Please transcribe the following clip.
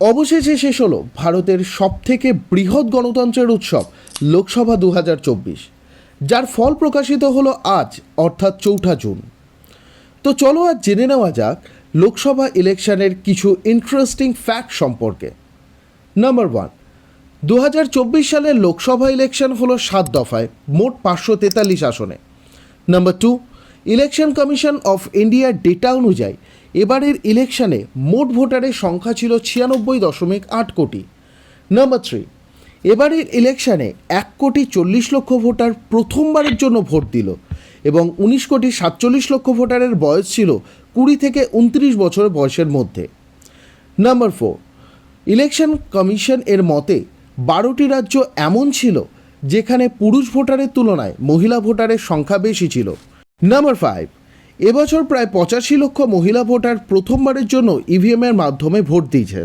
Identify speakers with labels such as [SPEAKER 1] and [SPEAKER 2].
[SPEAKER 1] অবশেষে শেষ হলো ভারতের সবথেকে বৃহৎ গণতন্ত্রের উৎসব লোকসভা 2024, যার ফল প্রকাশিত হলো আজ অর্থাৎ 4 জুন। তো চলো আজ জেনে নেওয়া যাক লোকসভা ইলেকশনের কিছু ইন্টারেস্টিং ফ্যাক্ট সম্পর্কে। নাম্বার 1, 2024 সালের লোকসভা ইলেকশন হলো 7 দফায় মোট 543 আসনে। নাম্বার 2, ইলেকশন কমিশন অফ ইন্ডিয়ার ডেটা অনুযায়ী এবারের ইলেকশনে মোট ভোটারের সংখ্যা ছিল 96.8 কোটি। নাম্বার 3, এবারের ইলেকশনে 1,40,00,000 ভোটার প্রথমবারের জন্য ভোট দিল এবং 19,47,00,000 ভোটারের বয়স ছিল 20 থেকে 29 বছর বয়সের মধ্যে। নাম্বার 4, ইলেকশন কমিশন এর মতে 12টি রাজ্য এমন ছিল যেখানে পুরুষ ভোটারের তুলনায় মহিলা ভোটারের সংখ্যা বেশি ছিল। নাম্বার 5, এবছর প্রায় 85 লক্ষ মহিলা ভোটার প্রথমবারের জন্য ইভিএমের মাধ্যমে ভোট দিয়েছে।